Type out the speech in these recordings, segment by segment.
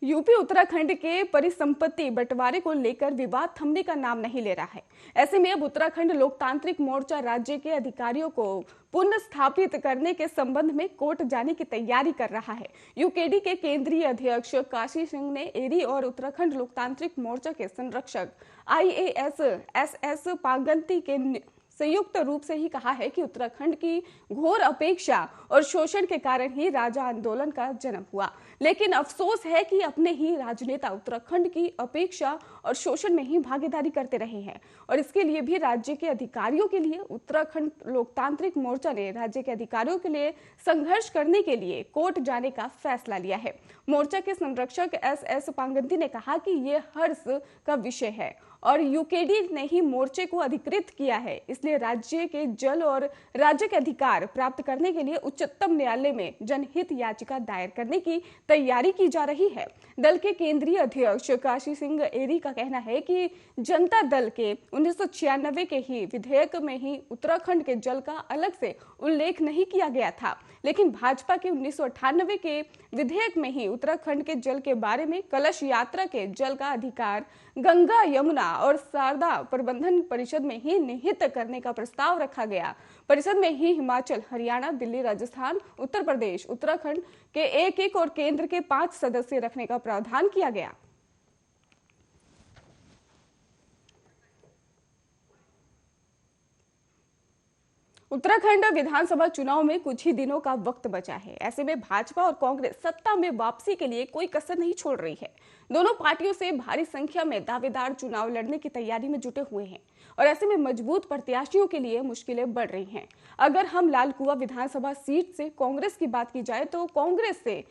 UP Uttarakhand के परिसंपत्ति बंटवारे को लेकर विवाद थमने का नाम नहीं ले रहा है। ऐसे में अब उत्तराखंड लोकतांत्रिक मोर्चा राज्य के अधिकारियों को पुनर्स्थापित करने के संबंध में कोर्ट जाने की तैयारी कर रहा है। यूकेडी के केंद्रीय अध्यक्ष काशी सिंह ने एरी और उत्तराखंड लोकतांत्रिक मोर्चा के संरक्षक IAS SS पांगती के संयुक्त रूप से ही कहा है कि उत्तराखंड की घोर अपेक्षा और शोषण के कारण ही राजा आंदोलन का जन्म हुआ। लेकिन अफसोस है कि अपने ही राजनेता उत्तराखंड की अपेक्षा और शोषण में ही भागीदारी करते रहे हैं और इसके लिए भी राज्य के अधिकारियों के लिए उत्तराखंड लोकतांत्रिक मोर्चा ने राज्य के अधिकारियों के लिए संघर्ष करने के लिए कोर्ट जाने का फैसला लिया है। मोर्चा के संरक्षक SS पांगती ने कहा कि ये हर्ष का विषय है और यूकेडी ने ही मोर्चे को अधिकृत किया है, इसलिए राज्य के जल और राज्य के अधिकार प्राप्त करने के लिए उच्चतम न्यायालय में जनहित याचिका दायर करने की तैयारी की जा रही है। दल के केंद्रीय अध्यक्ष काशी सिंह एरी का कहना है कि जनता दल के 1996 के ही विधेयक में ही उत्तराखंड के जल का अलग से उल्लेख नहीं किया गया था, लेकिन भाजपा के 1998 के विधेयक में ही उत्तराखंड के जल के बारे में कलश यात्रा के जल का अधिकार गंगा, यमुना और शारदा प्रबंधन परिषद में ही निहित करने का प्रस्ताव रखा गया। परिषद में ही हिमाचल, हरियाणा, दिल्ली, राजस्थान, उत्तर प्रदेश, उत्तराखंड के एक और केंद्र के 5 सदस्य रखने का प्रावधान किया गया। उत्तराखंड विधानसभा चुनाव में कुछ ही दिनों का वक्त बचा है। ऐसे में भाजपा और कांग्रेस सत्ता में वापसी के लिए कोई कसर नहीं छोड़ रही है। दोनों पार्टियों से भारी संख्या में दावेदार चुनाव लड़ने की तैयारी में जुटे हुए हैं और ऐसे में मजबूत प्रत्याशियों के लिए मुश्किलें बढ़ रही हैं। अगर हम लालकुआ विधानसभा सीट से कांग्रेस की बात की जाए तो कांग्रेस से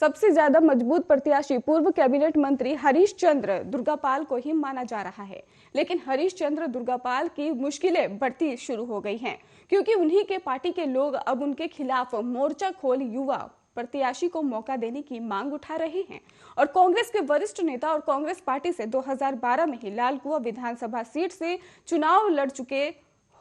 सबसे ज्यादा मजबूत प्रत्याशी पूर्व कैबिनेट मंत्री हरीश चंद्र दुर्गापाल को ही माना जा रहा है, लेकिन हरीश चंद्र दुर्गापाल की मुश्किलें बढ़ती शुरू हो गई हैं क्योंकि उन्हीं के पार्टी के लोग अब उनके खिलाफ मोर्चा खोल युवा प्रत्याशी को मौका देने की मांग उठा रहे हैं और कांग्रेस के वरिष्ठ नेता और कांग्रेस पार्टी से 2012 में ही लालकुआ विधानसभा सीट से चुनाव लड़ चुके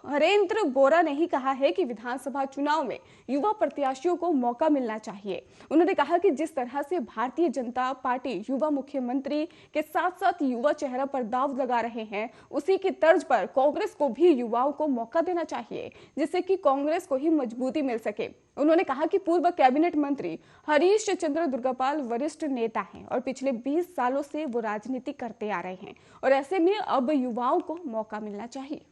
हरेंद्र बोरा ने ही कहा है कि विधानसभा चुनाव में युवा प्रत्याशियों को मौका मिलना चाहिए। उन्होंने कहा कि जिस तरह से भारतीय जनता पार्टी युवा मुख्यमंत्री के साथ साथ युवा चेहरा पर दांव लगा रहे हैं, उसी की तर्ज पर कांग्रेस को भी युवाओं को मौका देना चाहिए जिससे कि कांग्रेस को ही मजबूती मिल सके। उन्होंने कहा कि पूर्व कैबिनेट मंत्री हरीश चंद्र दुर्गापाल वरिष्ठ नेता हैं और पिछले 20 सालों से वो राजनीति करते आ रहे हैं और ऐसे में अब युवाओं को मौका मिलना चाहिए।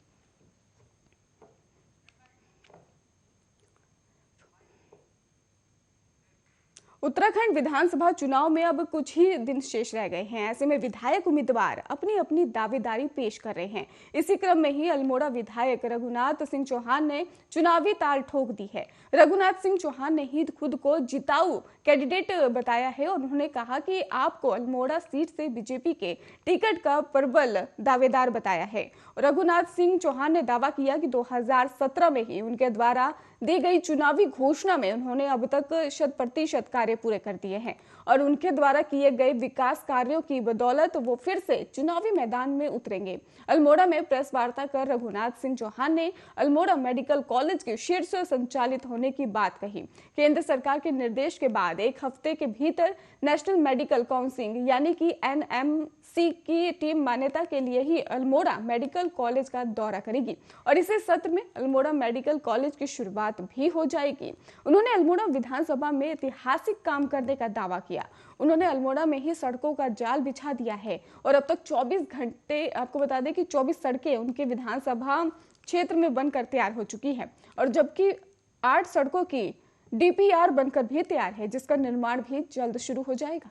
उत्तराखंड विधानसभा चुनाव में अब कुछ ही दिन शेष रह गए हैं। ऐसे में विधायक उम्मीदवार अपनी अपनी दावेदारी पेश कर रहे हैं। इसी क्रम में ही अल्मोड़ा विधायक रघुनाथ सिंह चौहान ने चुनावी ताल ठोक दी है। रघुनाथ सिंह चौहान ने ही खुद को जिताऊ कैंडिडेट बताया है और उन्होंने कहा कि आपको अल्मोड़ा सीट से बीजेपी के टिकट का प्रबल दावेदार बताया है। रघुनाथ सिंह चौहान ने दावा किया कि 2017 में ही उनके द्वारा दी गई चुनावी घोषणा में उन्होंने अब तक 100% कार्य पूरे कर दिए हैं और उनके द्वारा किए गए विकास कार्यों की बदौलत वो फिर से चुनावी मैदान में उतरेंगे। अल्मोड़ा में प्रेस वार्ता कर रघुनाथ सिंह चौहान ने अल्मोड़ा मेडिकल कॉलेज के शीर्ष संचालित होने की बात कही। केंद्र सरकार के निर्देश के बाद 1 हफ्ते के भीतर नेशनल मेडिकल काउंसिल यानी कि NMC की टीम मान्यता के लिए ही अल्मोड़ा मेडिकल कॉलेज का दौरा करेगी और इसी सत्र में अल्मोड़ा मेडिकल कॉलेज की शुरुआत भी हो जाएगी। उन्होंने अल्मोड़ा विधानसभा में ऐतिहासिक काम करने का दावा किया। उन्होंने अल्मोड़ा में ही सड़कों का जाल बिछा दिया है और अब तक 24 घंटे, आपको बता दें कि 24 सड़कें उनके विधानसभा क्षेत्र में बनकर तैयार हो चुकी है और जबकि 8 सड़कों की DPR बनकर भी तैयार है जिसका निर्माण भी जल्द शुरू हो जाएगा।